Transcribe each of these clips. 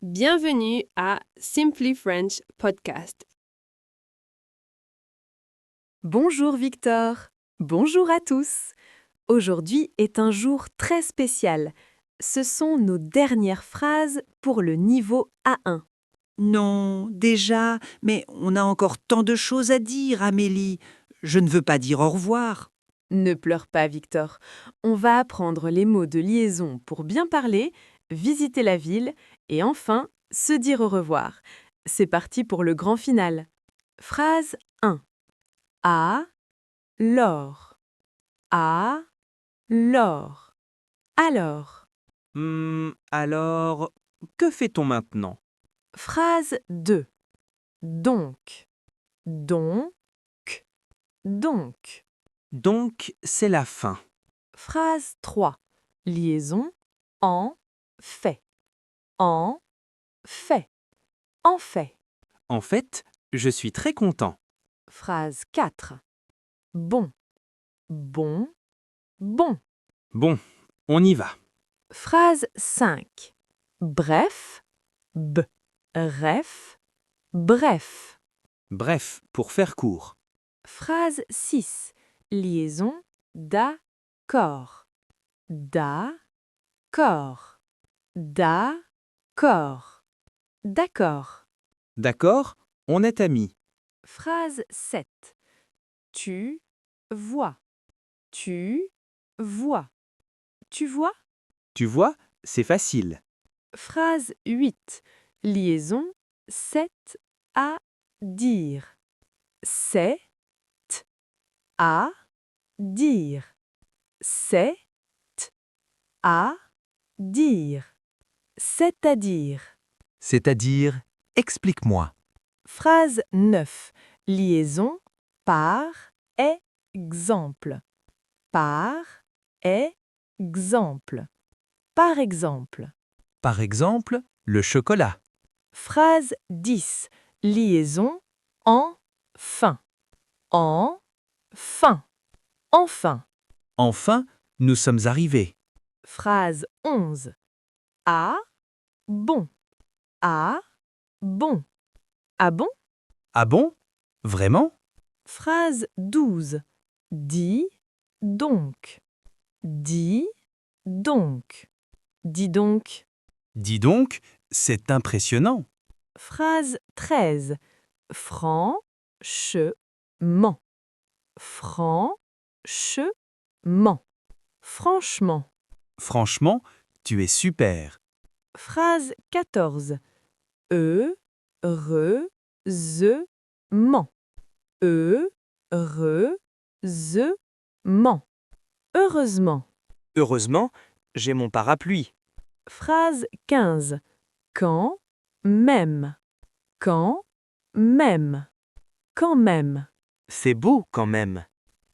Bienvenue à Simply French Podcast. Bonjour Victor. Bonjour à tous. Aujourd'hui est un jour très spécial. Ce sont nos dernières phrases pour le niveau A1. Non, déjà, mais on a encore tant de choses à dire, Amélie. Je ne veux pas dire au revoir. Ne pleure pas Victor. On va apprendre les mots de liaison pour bien parler, visiter la ville et enfin se dire au revoir. C'est parti pour le grand final. Phrase 1. À l'or. À l'or. Alors. Alors, que fait-on maintenant? Phrase 2. Donc. Donc. Donc. Donc, c'est la fin. Phrase 3. Liaison en fait. En fait. En fait. En fait, je suis très content. Phrase 4. Bon. Bon. Bon. Bon, on y va. Phrase 5. Bref. Bref. Bref. Bref, pour faire court. Phrase 6. Liaison d'accord. D'accord. D'accord. D'accord. D'accord, on est amis. Phrase 7. Tu vois. Tu vois. Tu vois. Tu vois, c'est facile. Phrase 8. Liaison 7 à dire. C'est à dire. C'est à dire. C'est-à-dire. C'est-à-dire, explique-moi. Phrase 9. Liaison par exemple. Par exemple. Par exemple. Par exemple, le chocolat. Phrase 10. Liaison enfin. Enfin. Enfin. Enfin, nous sommes arrivés. Phrase 11. Ah bon. Ah bon. Ah bon. Ah bon? Vraiment? Phrase 12. Dis donc. Dis donc. Dis donc. Dis donc, c'est impressionnant. Phrase 13. Franchement. Franchement. Franchement. Franchement, tu es super. Phrase 14. Heureusement. Heureusement. Heureusement. Heureusement, j'ai mon parapluie. Phrase 15. Quand même. Quand même. Quand même. C'est beau quand même.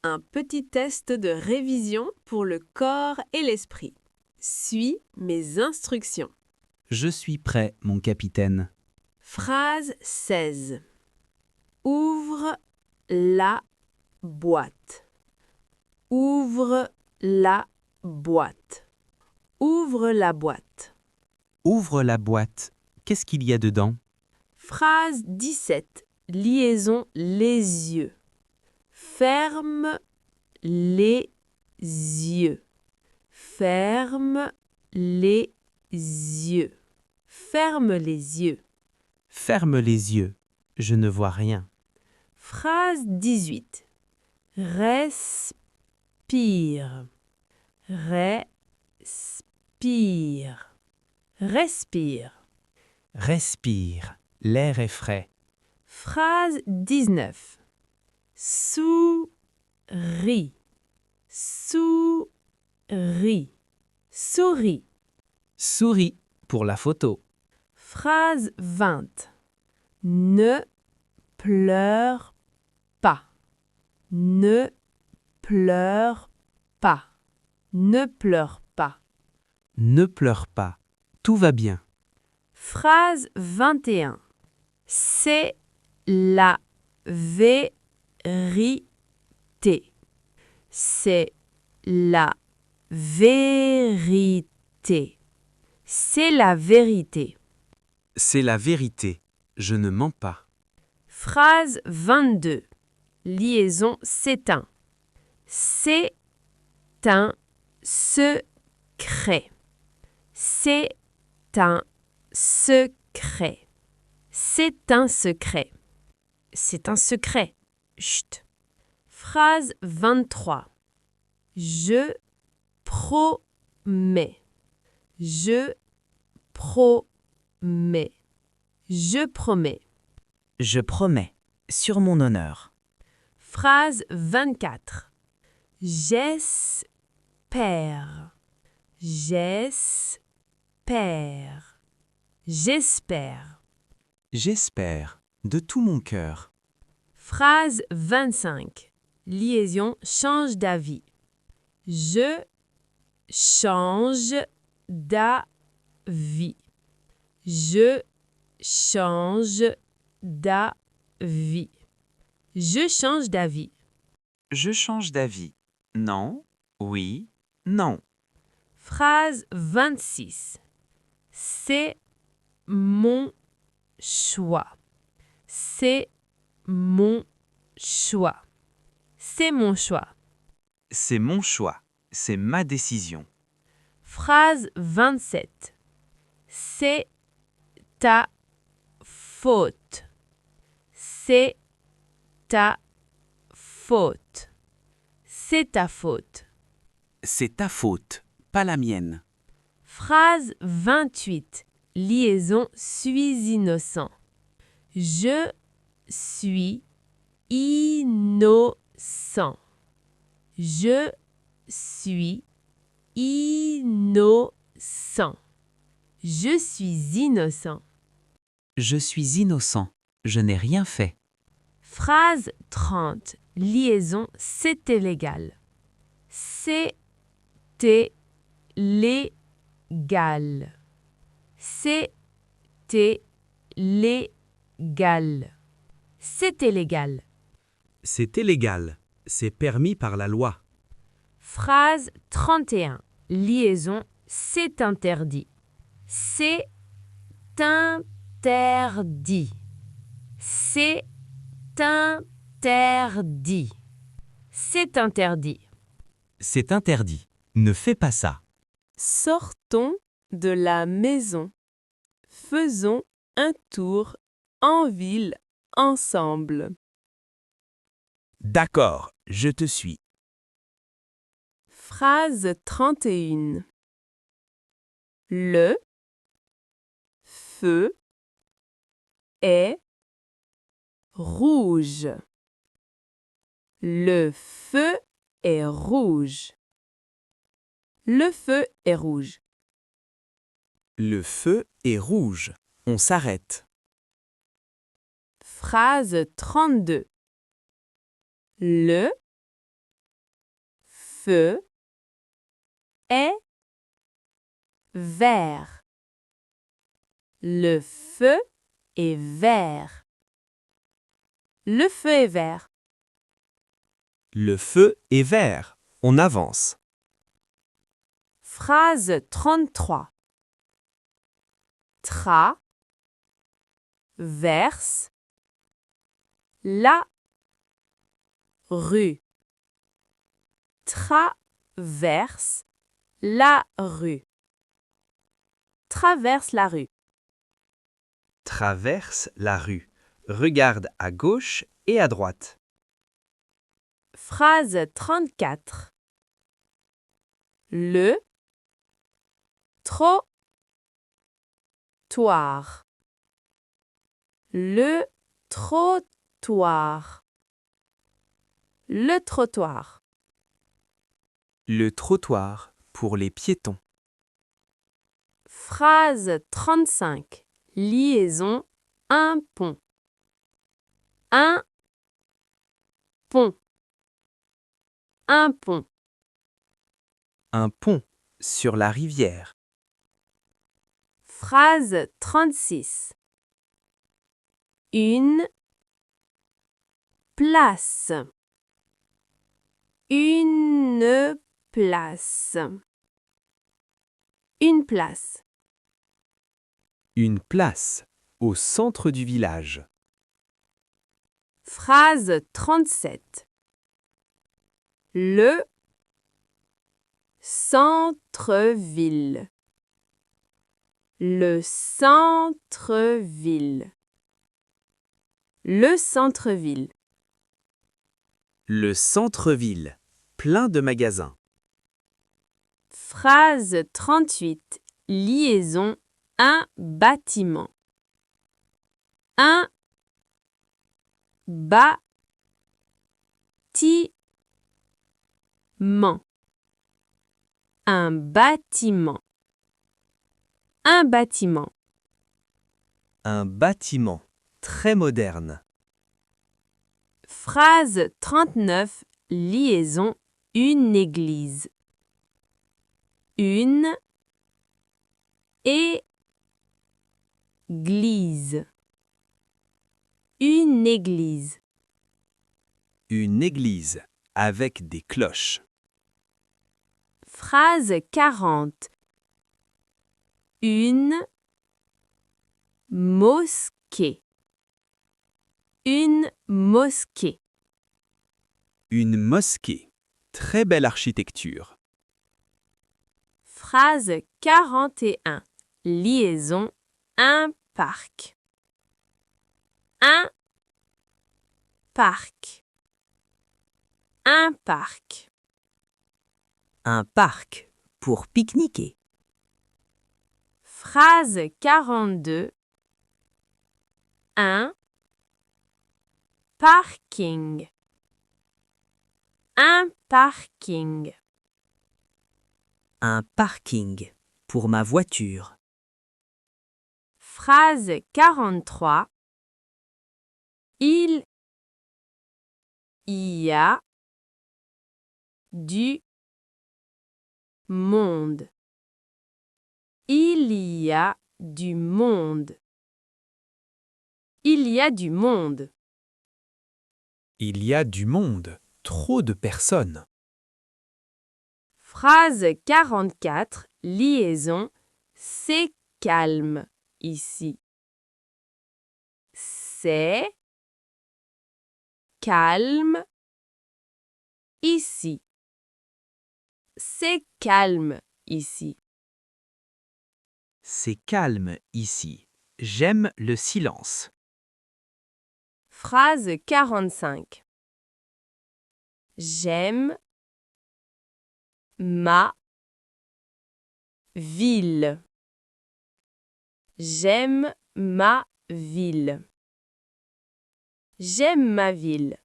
Un petit test de révision pour le corps et l'esprit. Suis mes instructions. Je suis prêt, mon capitaine. Phrase 16. Ouvre la boîte. Ouvre la boîte. Ouvre la boîte. Ouvre la boîte. Qu'est-ce qu'il y a dedans? Phrase 17. Liaison les yeux. Ferme les yeux. Ferme les yeux. Ferme les yeux. Ferme les yeux. Je ne vois rien. Phrase 18. Respire. Respire. Respire. Respire. L'air est frais. Phrase 19. Souris. Souris. Souris. Souris pour la photo. Phrase 20. Ne pleure pas. Ne pleure pas. Ne pleure pas. Ne pleure pas. Tout va bien. Phrase 21. C'est la vérité. C'est la vérité. C'est la vérité. C'est la vérité. Je ne mens pas. Phrase 22. Liaison s'éteint. C'est un secret. C'est un secret. C'est un secret. C'est un secret. Chut. Phrase 23. Je promets. Je promets. Je promets. Je promets, sur mon honneur. Phrase 24. J'espère. J'espère. J'espère. J'espère, de tout mon cœur. Phrase 25. Liaison change d'avis. Je change d'avis. Je change d'avis. Je change d'avis. Je change d'avis. Non, oui, non. Phrase 26. C'est mon choix. C'est mon choix. C'est mon choix. C'est mon choix. C'est ma décision. Phrase 27. C'est ta faute. C'est ta faute. C'est ta faute. C'est ta faute, pas la mienne. Phrase 28. Liaison suis innocent. Je suis innocent. Je suis innocent. Je suis innocent. Je suis innocent. Je n'ai rien fait. Phrase 30. Liaison c'était légal. C'était légal. C'était légal. C'était légal. C'est illégal. C'est permis par la loi. Phrase 31. Liaison c'est interdit. C'est interdit. C'est interdit. C'est interdit. C'est interdit. Ne fais pas ça. Sortons de la maison. Faisons un tour en ville ensemble. D'accord, je te suis. Phrase 31. Le feu est rouge. Le feu est rouge. Le feu est rouge. Le feu est rouge. On s'arrête. Phrase 32. Le feu est vert. Le feu est vert. Le feu est vert. Le feu est vert. On avance. Phrase 33. Verse la rue. Traverse la rue. Traverse la rue. Traverse la rue. Regarde à gauche et à droite. Phrase 34. Le trottoir. Le trottoir. Le trottoir. Le trottoir pour les piétons. Phrase 35. Liaison un pont. Un pont. Un pont. Un pont sur la rivière. Phrase 36. Une place. Une place. Une place. Une place au centre du village. Phrase 37. Le centre-ville. Le centre-ville. Le centre-ville. Le centre-ville, plein de magasins. Phrase 38. Liaison. Un bâtiment. Un bâtiment. Un bâtiment. Un bâtiment. Un bâtiment, très moderne. Phrase 39. Liaison. Une église. Une église. Une église. Une église, avec des cloches. Phrase 40. Une mosquée. Une mosquée. Une mosquée, très belle architecture. Phrase 41. Liaison. Un parc. Un parc. Un parc. Un parc pour pique-niquer. Phrase 42. Un parking. Un parking. Un parking pour ma voiture. Phrase 43. Il y a du monde. Il y a du monde. Il y a du monde. Il y a du monde, trop de personnes. Phrase 44. Liaison. C'est calme ici. C'est calme ici. C'est calme ici. C'est calme ici. J'aime le silence. Phrase 45. J'aime ma ville. J'aime ma ville. J'aime ma ville.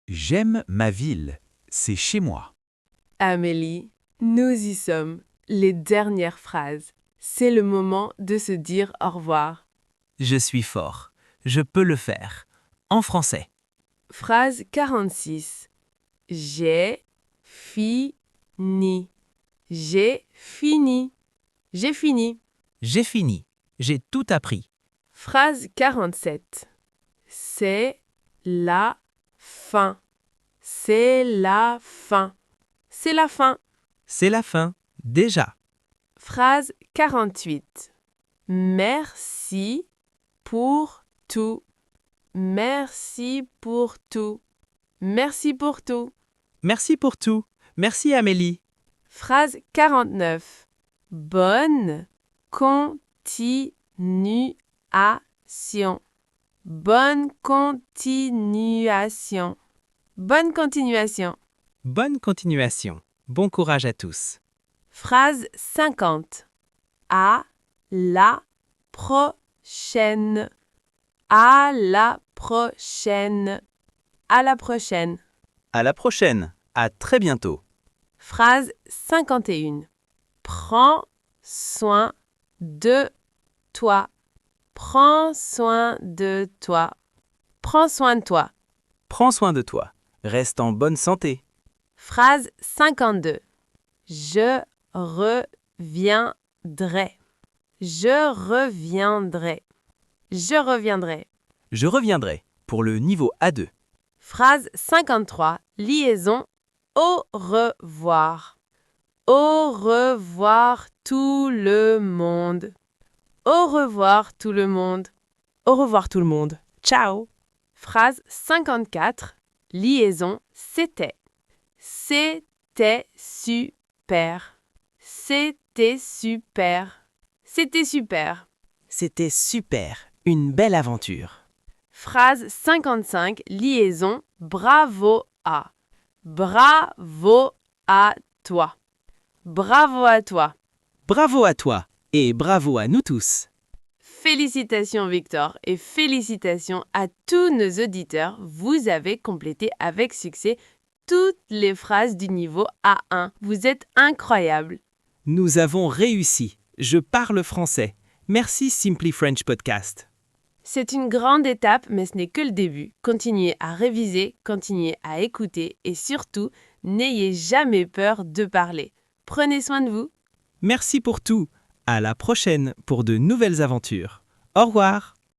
J'aime ma ville. C'est chez moi. Amélie, nous y sommes. Les dernières phrases. C'est le moment de se dire au revoir. Je suis fort. Je peux le faire. En français. Phrase 46. J'ai fini. J'ai fini. J'ai fini. J'ai fini. J'ai tout appris. Phrase 47. C'est la fin. C'est la fin. C'est la fin. C'est la fin. Déjà. Phrase 48. Merci pour tout. Merci pour tout. Merci pour tout. Merci pour tout. Merci Amélie. Phrase 49. Bonne continuation. Bonne continuation. Bonne continuation. Bonne continuation. Bon courage à tous. Phrase 50. À la prochaine. À la prochaine. À la prochaine. À la prochaine. À très bientôt. Phrase 51. Prends soin de toi. Prends soin de toi. Prends soin de toi. Prends soin de toi. Reste en bonne santé. Phrase 52. Je reviendrai. Je reviendrai. Je reviendrai. Je reviendrai pour le niveau A2. Phrase 53. Liaison. Au revoir. Au revoir tout le monde. Au revoir tout le monde. Au revoir tout le monde. Ciao. Phrase 54. Liaison c'était. C'était super. C'était super. C'était super. C'était super. Une belle aventure. Phrase 55. Liaison bravo à. Bravo à toi. Bravo à toi. Bravo à toi et bravo à nous tous. Félicitations Victor et félicitations à tous nos auditeurs. Vous avez complété avec succès toutes les phrases du niveau A1. Vous êtes incroyables. Nous avons réussi. Je parle français. Merci Simply French Podcast. C'est une grande étape, mais ce n'est que le début. Continuez à réviser, continuez à écouter et surtout, n'ayez jamais peur de parler. Prenez soin de vous. Merci pour tout. À la prochaine pour de nouvelles aventures. Au revoir.